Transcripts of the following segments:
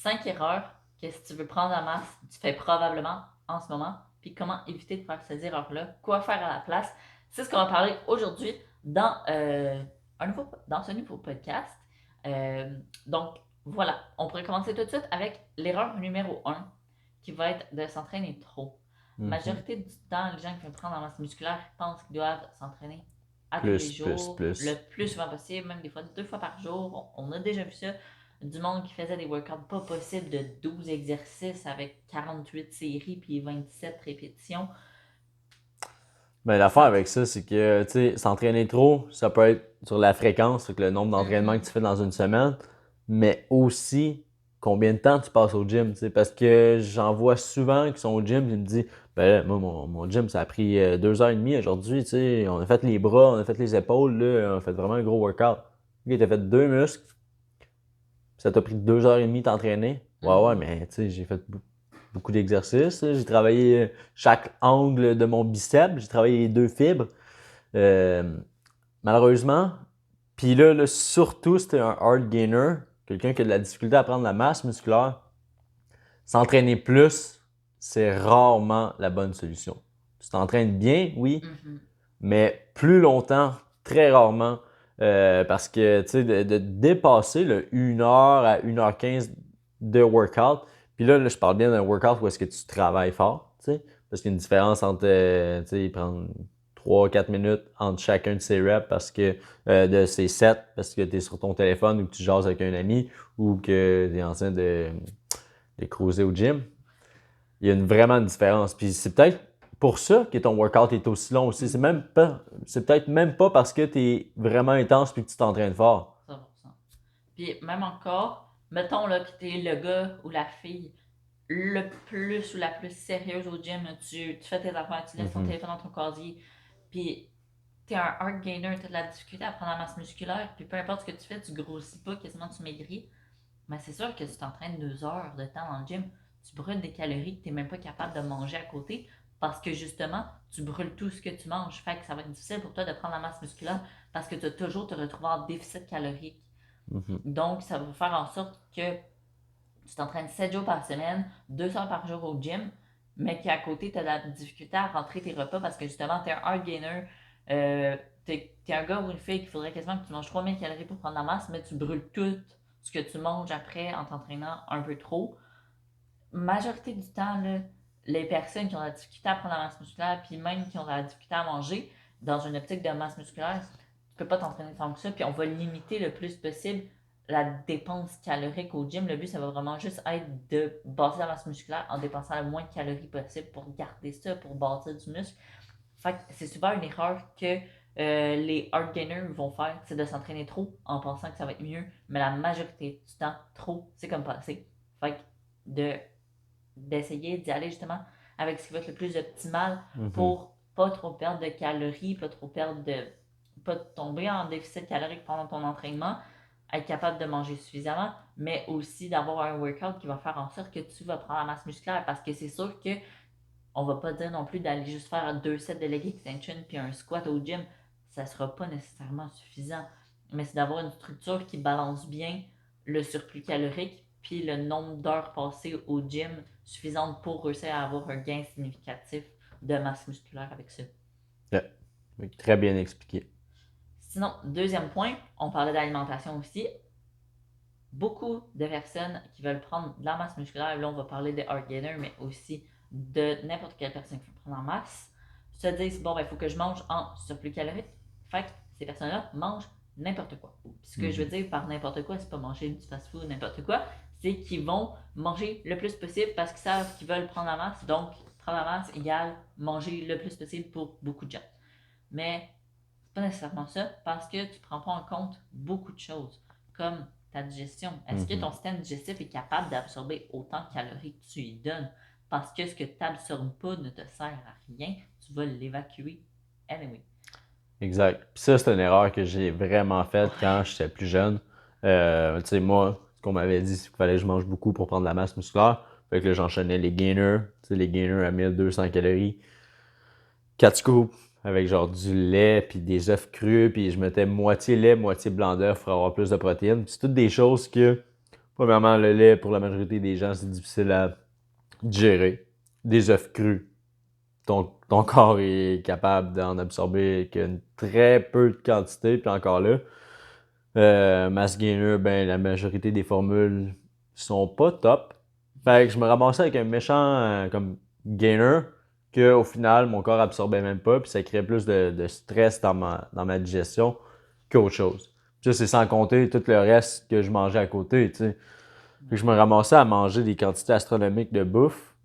5 erreurs que si tu veux prendre la masse, tu fais probablement en ce moment, puis comment éviter de faire ces erreurs-là, quoi faire à la place. C'est ce qu'on va parler aujourd'hui dans ce nouveau podcast. Donc, voilà, on pourrait commencer tout de suite avec l'erreur numéro 1, qui va être de s'entraîner trop. Mhm. Majorité du temps, les gens qui veulent prendre en masse musculaire pensent qu'ils doivent s'entraîner à tous les Plus, plus, jours, le plus. plus souvent possible, même des fois 2 fois par jour. On a déjà vu ça. Du monde qui faisait des workouts pas possibles de 12 exercices avec 48 séries puis 27 répétitions. Ben, l'affaire Ça, avec ça, c'est que, tu sais, s'entraîner trop, ça peut être sur la fréquence, c'est que le nombre d'entraînements que Mhm. tu fais dans une semaine, mais aussi combien de temps tu passes au gym, tu sais, parce que j'en vois souvent qui sont au gym, ils me disent, ben là, moi, mon gym, ça a pris 2h30 aujourd'hui, tu sais, on a fait les bras, on a fait les épaules, là, on a fait vraiment un gros workout. Ok, t'as fait 2 muscles, ça t'a pris 2h30 t'entraîner. Ouais, ouais, Mhm. mais tu sais, j'ai fait beaucoup d'exercices. J'ai travaillé chaque angle de mon biceps. J'ai travaillé les 2 fibres. Euh, Malheureusement, puis là, surtout, c'était un hard gainer, quelqu'un qui a de la difficulté à prendre la masse musculaire. S'entraîner plus, c'est rarement la bonne solution. Tu t'entraînes bien, oui, Mhm. mais plus longtemps, très rarement. Parce que, tu sais, de dépasser le 1 heure à 1h15 de workout, puis là, je parle bien d'un workout où est-ce que tu travailles fort, tu sais, parce qu'il y a une différence entre, tu sais, prendre 3 4 minutes entre chacun de ces reps parce que, de ces sets, parce que tu es sur ton téléphone ou que tu jases avec un ami ou que tu es en train de cruiser au gym. Il y a vraiment une différence. Puis c'est peut-être pour ça que ton workout est aussi long aussi. Mhm. C'est peut-être même pas parce que tu es vraiment intense puis que tu t'entraînes fort. 100%. Puis même encore, mettons là, que t'es le gars ou la fille le plus ou la plus sérieuse au gym, tu fais tes affaires, tu laisses ton Mhm. téléphone dans ton casier, puis t'es un hard gainer, t'as de la difficulté à prendre la masse musculaire, puis peu importe ce que tu fais, tu grossis pas, quasiment tu maigris. Mais c'est sûr que si tu t'entraînes 2 heures de temps dans le gym, tu brûles des calories que tu n'es même pas capable de manger à côté parce que justement, tu brûles tout ce que tu manges. Fait que ça va être difficile pour toi de prendre la masse musculaire parce que tu vas toujours te retrouver en déficit calorique. Mhm. Donc, ça va faire en sorte que tu t'entraînes 7 jours par semaine, 2 heures par jour au gym, mais qu'à côté, tu as de la difficulté à rentrer tes repas parce que justement, tu es un hard gainer. Tu es un gars ou une fille qu'il faudrait quasiment que tu manges 3000 calories pour prendre la masse, mais tu brûles tout ce que tu manges après en t'entraînant un peu trop. Majorité du temps, là, les personnes qui ont de la difficulté à prendre la masse musculaire, puis même qui ont de la difficulté à manger, dans une optique de masse musculaire, tu peux pas t'entraîner tant que ça, puis on va limiter le plus possible la dépense calorique au gym. Le but, ça va vraiment juste être de bâtir la masse musculaire en dépensant le moins de calories possible pour garder ça, pour bâtir du muscle. Fait que c'est souvent une erreur que les hard gainers vont faire, c'est de s'entraîner trop en pensant que ça va être mieux, mais la majorité du temps, trop, c'est comme pas assez. Fait que de d'essayer d'y aller justement avec ce qui va être le plus optimal Mhm. pour pas trop perdre de calories, pas tomber en déficit calorique pendant ton entraînement, être capable de manger suffisamment, mais aussi d'avoir un workout qui va faire en sorte que tu vas prendre la masse musculaire parce que c'est sûr que on va pas dire non plus d'aller juste faire 2 sets de leg extension puis un squat au gym, ça sera pas nécessairement suffisant. Mais c'est d'avoir une structure qui balance bien le surplus calorique puis le nombre d'heures passées au gym suffisante pour réussir à avoir un gain significatif de masse musculaire avec ça. Ouais. Oui, très bien expliqué. Sinon, deuxième point, on parlait d'alimentation aussi. Beaucoup de personnes qui veulent prendre de la masse musculaire, là on va parler de hard gainer, mais aussi de n'importe quelle personne qui veut prendre en masse, se disent bon, ben il faut que je mange en surplus calorique. Fait que ces personnes-là mangent n'importe quoi. Puis ce que je veux Mhm. dire par n'importe quoi, c'est pas manger du fast-food, n'importe quoi, c'est qu'ils vont manger le plus possible parce qu'ils savent qu'ils veulent prendre la masse. Donc, prendre la masse égale manger le plus possible pour beaucoup de gens. Mais c'est pas nécessairement ça parce que tu prends pas en compte beaucoup de choses comme ta digestion. Est-ce que Mhm. ton système digestif est capable d'absorber autant de calories que tu lui donnes? Parce que ce que tu n'absorbes pas ne te sert à rien, tu vas l'évacuer anyway. Exact. Puis ça, c'est une erreur que j'ai vraiment faite quand Ouais. j'étais plus jeune. Tu sais, moi, ce qu'on m'avait dit, c'est qu'il fallait que je mange beaucoup pour prendre de la masse musculaire. Fait que là, j'enchaînais les gainers, tu sais, les gainers à 1200 calories. 4 scoops avec genre du lait puis des œufs crus puis je mettais moitié lait, moitié blanc d'œuf pour avoir plus de protéines. Puis c'est toutes des choses que Premièrement, le lait, pour la majorité des gens, c'est difficile à digérer. Des œufs crus, ton corps est capable d'en absorber qu'une très peu de quantité, puis encore là. Mass Gainer, ben la majorité des formules sont pas top. Fait que je me ramassais avec un méchant comme gainer que au final mon corps absorbait même pas, puis ça créait plus de stress dans ma digestion qu'autre chose. Puis ça, c'est sans compter tout le reste que je mangeais à côté, tu sais. Fait que je me ramassais à manger des quantités astronomiques de bouffe,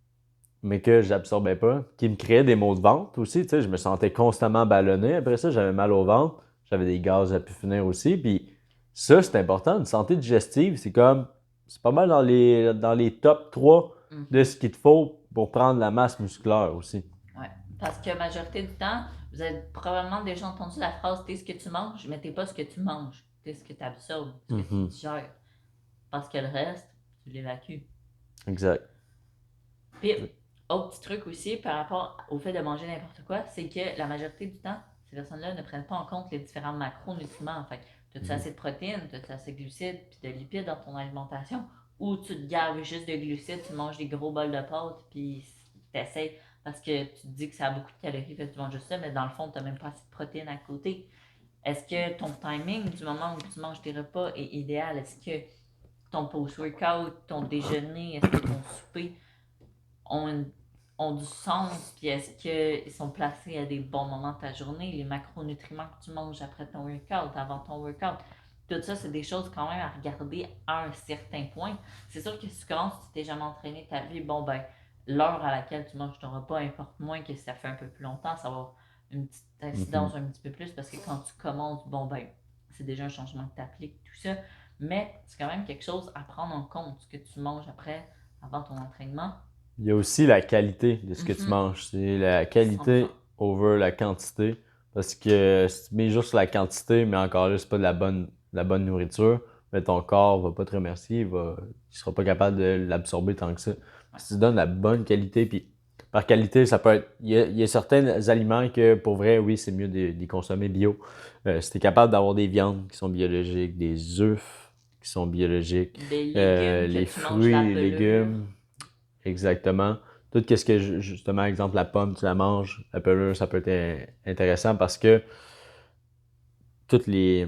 mais que j'absorbais pas, qui me créait des maux de ventre aussi, tu sais. Je me sentais constamment ballonné. Après ça, j'avais mal au ventre, j'avais des gaz à pu finir aussi, puis ça, c'est important. Une santé digestive, c'est pas mal dans les top 3 de Mhm. ce qu'il te faut pour prendre la masse musculaire aussi. Ouais. Parce que la majorité du temps, vous avez probablement déjà entendu la phrase t'es ce que tu manges, mais t'es pas ce que tu manges. T'es ce que tu absorbes, ce que tu Mhm. digères. Parce que le reste, tu l'évacues. Exact. Puis, autre petit truc aussi par rapport au fait de manger n'importe quoi, c'est que la majorité du temps, ces personnes-là ne prennent pas en compte les différents macronutriments. Fait que as-tu assez de protéines, as-tu assez de glucides puis de lipides dans ton alimentation, ou tu te gaves juste de glucides, tu manges des gros bols de pâtes puis t'essayes parce que tu te dis que ça a beaucoup de calories, fait que tu manges juste ça, mais dans le fond, tu n'as même pas assez de protéines à côté. Est-ce que ton timing du moment où tu manges tes repas est idéal? Est-ce que ton post-workout, ton déjeuner, est-ce que ton souper ont, ont du sens, puis est-ce qu'ils sont placés à des bons moments de ta journée, les macronutriments que tu manges après ton workout, avant ton workout. Tout ça, c'est des choses quand même à regarder à un certain point. C'est sûr que si tu commences, tu t'es jamais entraîné ta vie, bon ben, l'heure à laquelle tu manges ton repas importe moins que si ça fait un peu plus longtemps, ça va avoir une petite Mhm. incidence un petit peu plus parce que quand tu commences, bon ben, c'est déjà un changement que tu appliques, tout ça. Mais c'est quand même quelque chose à prendre en compte, ce que tu manges après, avant ton entraînement. Il y a aussi la qualité de ce que tu Mhm. manges. C'est la 100%. qualité over la quantité. Parce que si tu mets juste sur la quantité, mais encore là, c'est pas de la bonne nourriture, mais ton corps va pas te remercier, il sera pas capable de l'absorber tant que ça. Ouais. Si tu donnes la bonne qualité, puis par qualité, ça peut être. Il y a certains aliments que pour vrai, oui, c'est mieux de consommer bio. Si tu es capable d'avoir des viandes qui sont biologiques, des œufs qui sont biologiques, Des légumes que les tu manges la fruits, les pelure. légumes. Exactement. Tout ce que, justement, exemple, la pomme, tu la manges, la pelure, ça peut être intéressant parce que tous les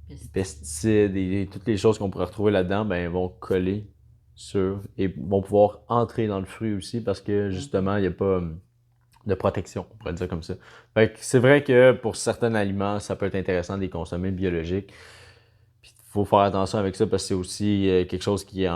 Pesticides. pesticides et toutes les choses qu'on pourrait retrouver là-dedans, ben, vont coller sur et vont pouvoir entrer dans le fruit aussi parce que, Mhm. justement, il n'y a pas de protection, on pourrait dire comme ça. Fait que c'est vrai que pour certains aliments, ça peut être intéressant de les consommer biologiques. Puis il faut faire attention avec ça parce que c'est aussi quelque chose qui est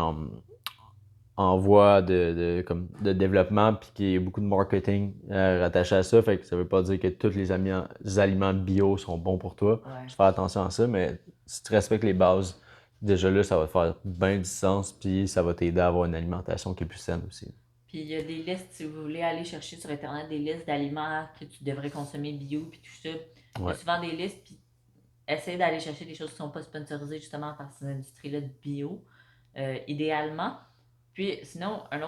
en voie de développement, puis qu'il y a beaucoup de marketing rattaché à ça. Fait que ça veut pas dire que tous les aliments bio sont bons pour toi. Ouais. Juste faire attention à ça, mais si tu respectes les bases, déjà là, ça va te faire bien du sens, puis ça va t'aider à avoir une alimentation qui est plus saine aussi. Puis il y a des listes, si vous voulez aller chercher sur Internet des listes d'aliments que tu devrais consommer bio, puis tout ça. Il y a Ouais. souvent des listes, puis essaye d'aller chercher des choses qui ne sont pas sponsorisées justement par ces industries-là de bio, idéalement. Puis sinon, un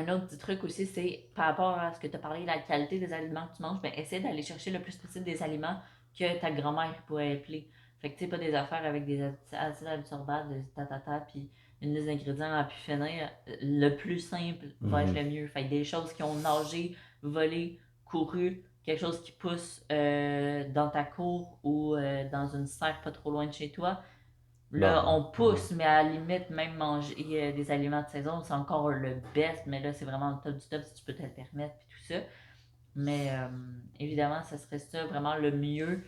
autre petit truc aussi, c'est par rapport à ce que tu as parlé, la qualité des aliments que tu manges, ben, essaie d'aller chercher le plus possible des aliments que ta grand-mère pourrait appeler. Fait que tu sais, pas des affaires avec des acides absorbables, des tatata, puis une liste d'ingrédients à pu finir. Le plus simple va être Mhm. le mieux. Fait que des choses qui ont nagé, volé, couru, quelque chose qui pousse dans ta cour ou dans une serre pas trop loin de chez toi, là, Bon. on pousse, mais à la limite, même manger des aliments de saison, c'est encore le best, mais là, c'est vraiment le top du top si tu peux te le permettre, puis tout ça. Mais évidemment, ça serait ça vraiment le mieux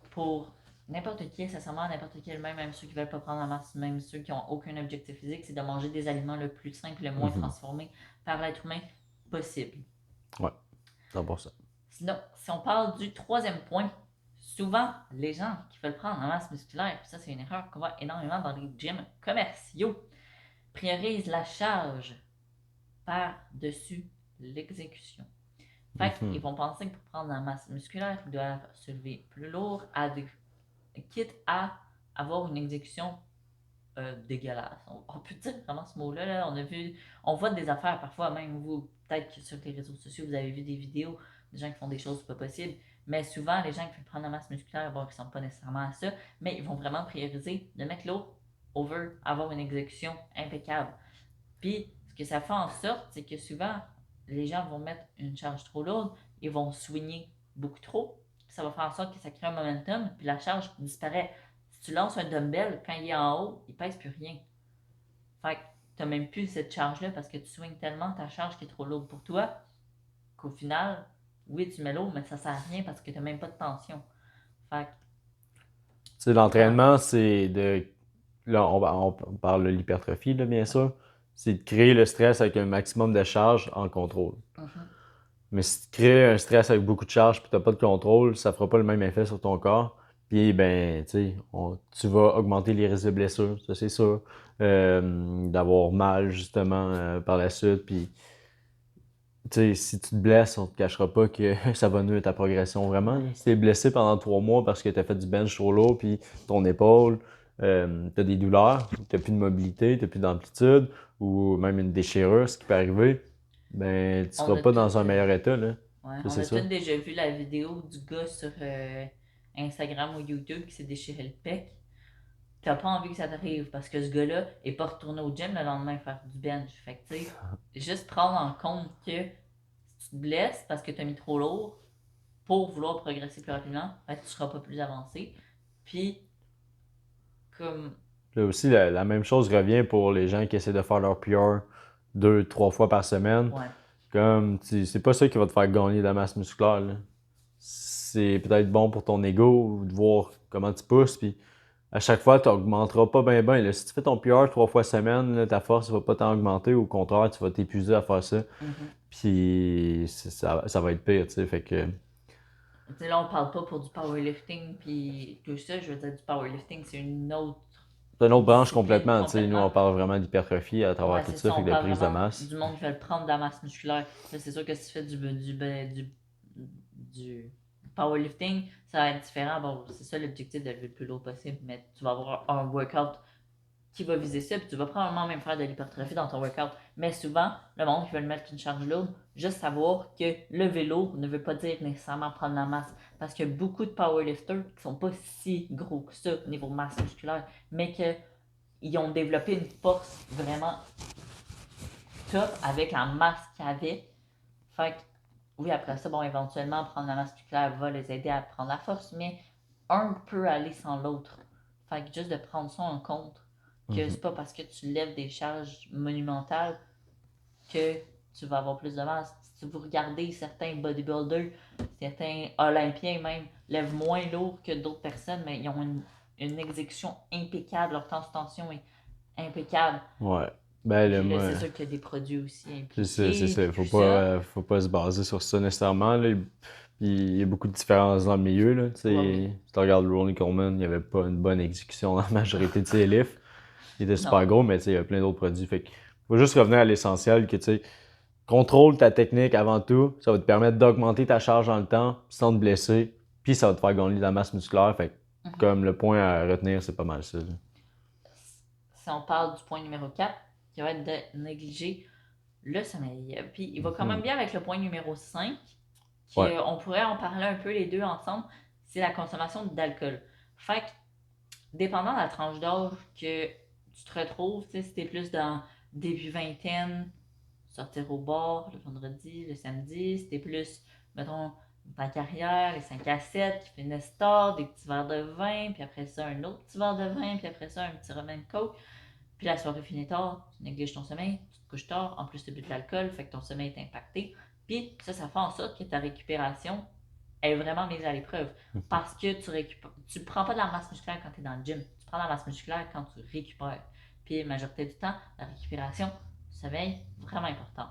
pour n'importe qui, sincèrement, n'importe qui, même ceux qui veulent pas prendre la masse, même ceux qui ont aucun objectif physique, c'est de manger des aliments le plus simple, le moins Mhm. transformés par l'être humain possible. Ouais, 100%. Sinon, si on parle du troisième point, souvent, les gens qui veulent prendre la masse musculaire, puis ça, c'est une erreur qu'on voit énormément dans les gyms commerciaux, priorisent la charge par-dessus l'exécution. Fait qu'ils Mhm. vont penser que pour prendre la masse musculaire, ils doivent se lever plus lourd, quitte à avoir une exécution dégueulasse. On peut dire vraiment ce mot-là. Là. On voit des affaires parfois, même vous, peut-être que sur les réseaux sociaux, vous avez vu des vidéos de gens qui font des choses pas possibles. Mais souvent, les gens qui veulent prendre la masse musculaire, bon, qui ne sont pas nécessairement à ça, mais ils vont vraiment prioriser de mettre lourd avoir une exécution impeccable. Puis, ce que ça fait en sorte, c'est que souvent, les gens vont mettre une charge trop lourde, ils vont swinger beaucoup trop. Ça va faire en sorte que ça crée un momentum, puis la charge disparaît. Si tu lances un dumbbell, quand il est en haut, il pèse plus rien. Fait que tu n'as même plus cette charge-là parce que tu swings tellement ta charge qui est trop lourde pour toi qu'au final, oui, tu mets lourd, mais ça sert à rien parce que tu n'as même pas de tension. Fait que, Tu sais, l'entraînement, c'est de. Là, on parle de l'hypertrophie, là, bien sûr. C'est de créer le stress avec un maximum de charge en contrôle. Mais si tu crées un stress avec beaucoup de charge et tu n'as pas de contrôle, ça fera pas le même effet sur ton corps. Puis, ben, tu sais, tu vas augmenter les risques de blessures, ça c'est sûr. D'avoir mal, justement, par la suite. Puis, tu sais, si tu te blesses, on te cachera pas que ça va nuire à ta progression vraiment. Là. Si tu es blessé pendant 3 mois parce que tu as fait du bench trop lourd, puis ton épaule, tu as des douleurs, tu n'as plus de mobilité, tu n'as plus d'amplitude, ou même une déchirure, ce qui peut arriver, ben, tu seras pas dans un meilleur état. Là. Ouais, Ça, on c'est a ça. tous déjà vu la vidéo du gars sur Instagram ou YouTube qui s'est déchiré le pec. T'as pas envie que ça t'arrive parce que ce gars-là est pas retourné au gym le lendemain faire du bench. Fait que, tu sais, juste prendre en compte que si tu te blesses parce que t'as mis trop lourd pour vouloir progresser plus rapidement, ben, tu seras pas plus avancé. Puis, comme. Là aussi, la même chose revient pour les gens qui essaient de faire leur PR 2, 3 fois par semaine. Ouais. Comme, c'est pas ça qui va te faire gagner de la masse musculaire. Là. C'est peut-être bon pour ton ego de voir comment tu pousses, puis à chaque fois, tu n'augmenteras pas bien, bien. Si tu fais ton PR 3 fois semaine, là, ta force ne va pas t'en augmenter. Au contraire, tu vas t'épuiser à faire ça. Puis ça va être pire, tu sais. Fait que. Tu sais, là, on parle pas pour du powerlifting puis tout ça. Je veux dire, du powerlifting, c'est une autre C'est une autre branche discipline complètement, tu sais. Nous, on parle vraiment d'hypertrophie à travers Ouais, tout c'est ça, ça, fait on que de parle prise de vraiment masse. du monde qui veut prendre de la masse musculaire. Là, c'est sûr que si tu fais du powerlifting, ça va être différent. Bon, c'est ça l'objectif de lever le plus lourd possible, mais tu vas avoir un workout qui va viser ça, puis tu vas probablement même faire de l'hypertrophie dans ton workout. Mais souvent, le monde qui veut mettre une charge lourde, juste savoir que lever lourd ne veut pas dire nécessairement prendre la masse. Parce qu'il y a beaucoup de powerlifters qui sont pas si gros que ça au niveau masse musculaire, mais qu'ils ont développé une force vraiment top avec la masse qu'ils avaient. Fait que, oui, après ça, bon, éventuellement, prendre la masse musculaire va les aider à prendre la force, mais un peut aller sans l'autre. Fait que juste de prendre ça en compte, que c'est pas parce que tu lèves des charges monumentales que tu vas avoir plus de masse. Si vous regardez certains bodybuilders, certains olympiens même, lèvent moins lourd que d'autres personnes, mais ils ont une exécution impeccable, leur tension est impeccable. Ouais. Ben, Puis là, moi, c'est sûr qu'il y a des produits aussi c'est ça, c'est impliqués, ça. puis tout ça. Faut pas se baser sur ça nécessairement. Là. Il y a beaucoup de différences dans le milieu. Là. Tu sais, Ouais, oui. si tu regardes Ronnie Coleman, il n'y avait pas une bonne exécution dans la majorité de ses lifts. Il était super Non. gros, mais tu sais, il y a plein d'autres produits. Fait que faut juste revenir à l'essentiel que tu sais, contrôle ta technique avant tout. Ça va te permettre d'augmenter ta charge dans le temps sans te blesser. Puis ça va te faire gagner de la masse musculaire. Fait que, comme le point à retenir, c'est pas mal ça. Là. Si on parle du point numéro 4, qui va être de négliger le sommeil. Puis il va quand même bien avec le point numéro 5, Ouais. qu'on pourrait en parler un peu les deux ensemble, c'est la consommation d'alcool. Fait que, dépendant de la tranche d'âge que tu te retrouves, si t'es plus dans début vingtaine, sortir au bar le vendredi, le samedi, si t'es plus, mettons, ta carrière, les 5 à 7 qui finissent tard, des petits verres de vin, puis après ça, un autre petit verre de vin, puis après ça, un petit rum and coke. Puis la soirée finit tard, tu négliges ton sommeil, tu te couches tard, en plus tu bu de l'alcool, fait que ton sommeil est impacté. Puis ça fait en sorte que ta récupération est vraiment mise à l'épreuve. Parce que tu prends pas de la masse musculaire quand tu es dans le gym, tu prends de la masse musculaire quand tu récupères. Puis la majorité du temps, la récupération, le sommeil, vraiment important.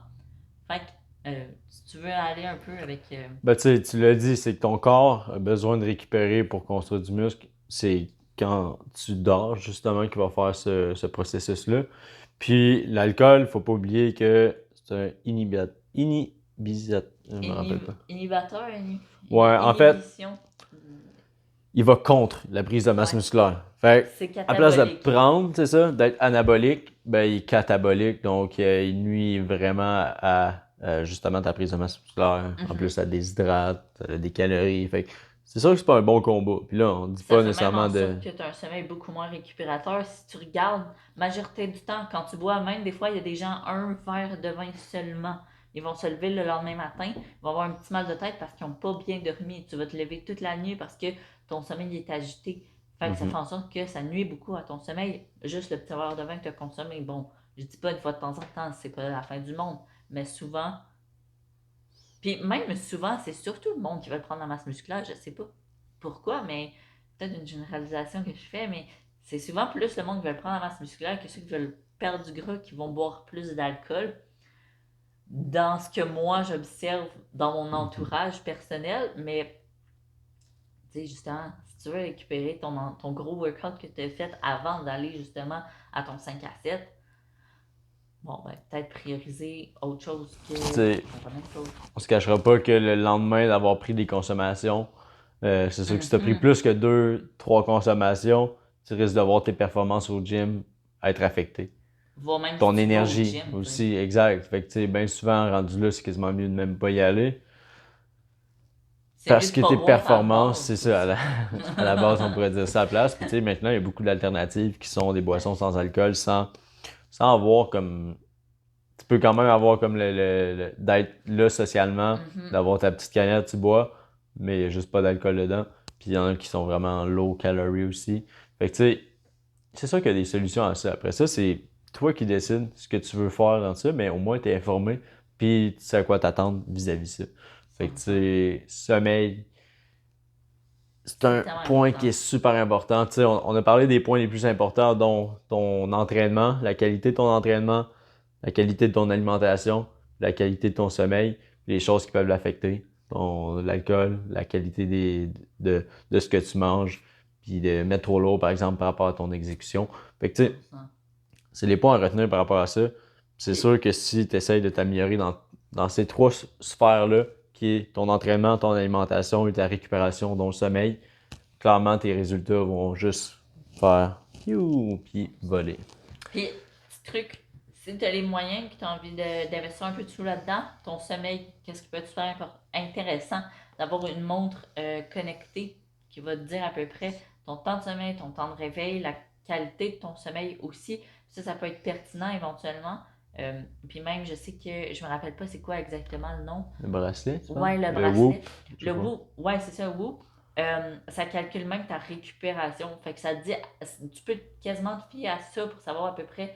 Fait que si tu veux aller un peu avec. Ben, tu sais, tu l'as dit, c'est que ton corps a besoin de récupérer pour construire du muscle. C'est quand tu dors, justement, qu'il va faire ce processus-là. Puis l'alcool, faut pas oublier que c'est un je me rappelle pas. Inhibiteur, Ouais, en fait, inhibition. il va contre la prise de masse Ouais. musculaire. Fait C'est à place de catabolique. prendre, c'est ça, d'être anabolique, ben il est catabolique, donc il nuit vraiment à justement ta prise de masse musculaire. En plus, ça déshydrate, des calories. Fait que c'est sûr que c'est pas un bon combat. Puis là, on dit Ça pas fait même nécessairement en de. sorte que tu as un sommeil beaucoup moins récupérateur. Si tu regardes, majorité du temps, quand tu bois, même des fois, il y a des gens, un verre de vin seulement. Ils vont se lever le lendemain matin, ils vont avoir un petit mal de tête parce qu'ils n'ont pas bien dormi. Tu vas te lever toute la nuit parce que ton sommeil est agité. Fait que ça fait Mhm. en sorte que ça nuit beaucoup à ton sommeil. Juste le petit verre de vin que tu as consommé. Bon, je dis pas une fois de temps en temps, c'est pas la fin du monde. Mais souvent, puis même souvent, c'est surtout le monde qui veut prendre la masse musculaire. Je sais pas pourquoi, mais peut-être une généralisation que je fais, mais c'est souvent plus le monde qui veut prendre la masse musculaire que ceux qui veulent perdre du gras qui vont boire plus d'alcool. Dans ce que moi j'observe dans mon Mhm. entourage personnel, mais tu sais, justement, si tu veux récupérer ton gros workout que tu as fait avant d'aller justement à ton 5 à 7, bon, ben, peut-être prioriser autre chose que Puis, tu sais, la même chose. on se cachera pas que le lendemain d'avoir pris des consommations, c'est sûr que si tu as pris Mhm. plus que 2, 3 consommations, tu risques de voir tes performances au gym être affectées. Va même si Ton tu vas au énergie gym, tu sais. aussi, exact. Fait que, tu sais, bien souvent, rendu là, c'est quasiment mieux de même pas y aller. C'est mieux Parce de que pas tes boire à performances, c'est base ça, à la, aussi. à la base, on pourrait dire ça à la place. Puis, tu sais, maintenant, il y a beaucoup d'alternatives qui sont des boissons sans alcool, sans avoir comme. Tu peux quand même avoir comme d'être là socialement, Mhm. d'avoir ta petite canette, tu bois, mais il n'y a juste pas d'alcool dedans. Puis il y en a qui sont vraiment low calorie aussi. Fait que tu sais, c'est sûr qu'il y a des solutions à ça. Après ça, c'est toi qui décides ce que tu veux faire dans ça, mais au moins tu es informé, puis tu sais à quoi t'attendre vis-à-vis ça. Fait que tu 100%. sais, sommeil, c'est C'est un tellement point qui important. est super important. Tu sais, on a parlé des points les plus importants, dont ton entraînement, la qualité de ton entraînement, la qualité de ton alimentation, la qualité de ton sommeil, les choses qui peuvent l'affecter, l'alcool, la qualité de ce que tu manges, puis de mettre trop lourd, par exemple, par rapport à ton exécution. Fait que, tu sais, 100%. c'est les points à retenir par rapport à ça. C'est Puis, sûr que si tu essaies de t'améliorer dans ces trois sphères-là, qui est ton entraînement, ton alimentation et ta récupération, dont le sommeil, clairement, tes résultats vont juste faire puis voler. puis, petit truc, si tu as les moyens que tu as envie d'investir un peu de sous là-dedans, ton sommeil, qu'est-ce qui peut être super intéressant d'avoir une montre connectée qui va te dire à peu près ton temps de sommeil, ton temps de réveil, la qualité de ton sommeil aussi. Ça peut être pertinent éventuellement. Puis même, je sais que je me rappelle pas c'est quoi exactement le nom. Le bracelet, tu penses? Ouais, le Le Whoop, bracelet. je sais Le pas. Whoop, ouais, c'est ça, Whoop. Ça calcule même ta récupération. Fait que ça te dit, tu peux quasiment te fier à ça pour savoir à peu près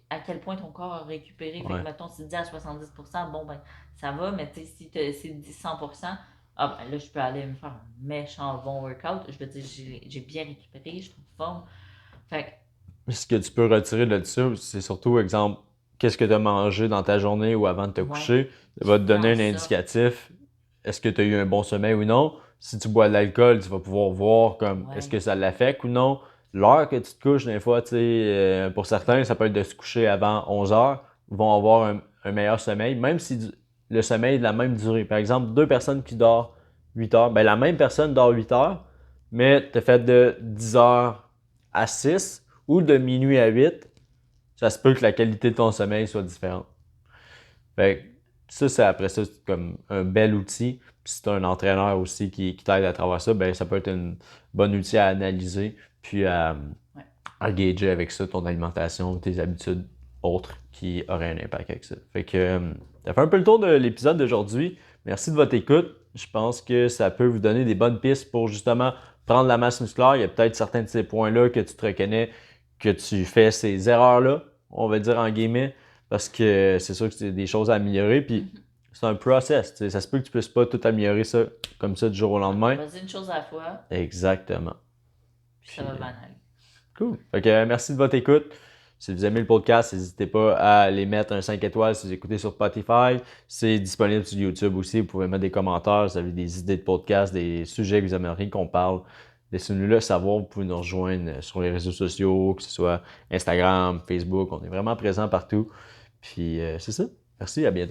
à quel point ton corps a récupéré. Fait que Ouais. mettons, si tu dis à 70%, bon ben, ça va, mais tu sais, si c'est dit 100%, ah ben là, je peux aller me faire un méchant bon workout. Je veux dire, j'ai bien récupéré, je suis en forme. Fait Ce que tu peux retirer de ça, c'est surtout, exemple, qu'est-ce que tu as mangé dans ta journée ou avant de te que, ouais, coucher. Ça qui va te fait donner en un sorte. indicatif. Est-ce que tu as eu un bon sommeil ou non? Si tu bois de l'alcool, tu vas pouvoir voir comme est-ce Ouais. que ça l'affecte ou non. L'heure que tu te couches, des fois, tu sais, pour certains, ça peut être de se coucher avant 11 heures, ils vont avoir un meilleur sommeil, même si le sommeil est de la même durée. Par exemple, deux personnes qui dorment 8 heures, ben la même personne dort 8 heures, mais tu as fait de 10 heures à 6 ou de minuit à 8, ça se peut que la qualité de ton sommeil soit différente. Fait que ça, c'est après ça, c'est comme un bel outil. Puis si tu as un entraîneur aussi qui t'aide à travers ça, ben ça peut être un bon outil à analyser, puis Ouais. à gager avec ça ton alimentation, tes habitudes autres qui auraient un impact avec ça. Fait que ça fait un peu le tour de l'épisode d'aujourd'hui. Merci de votre écoute. Je pense que ça peut vous donner des bonnes pistes pour justement prendre la masse musculaire. Il y a peut-être certains de ces points-là que tu te reconnais, que tu fais ces erreurs-là, on va dire en guillemets, parce que c'est sûr que c'est des choses à améliorer. Puis Mhm. c'est un process. Ça se peut que tu puisses pas tout améliorer ça comme ça du jour au Ouais. lendemain. Vas-y une chose à la fois, Exactement. puis ça Puis va bien aller. cool. Fait que, merci de votre écoute. Si vous aimez le podcast, n'hésitez pas à aller mettre un 5 étoiles si vous écoutez sur Spotify. C'est disponible sur YouTube aussi. Vous pouvez mettre des commentaires si vous avez des idées de podcast, des sujets que vous aimeriez qu'on parle. Laissez-nous le savoir. Vous pouvez nous rejoindre sur les réseaux sociaux, que ce soit Instagram, Facebook. On est vraiment présents partout. Puis c'est ça. Merci, à bientôt.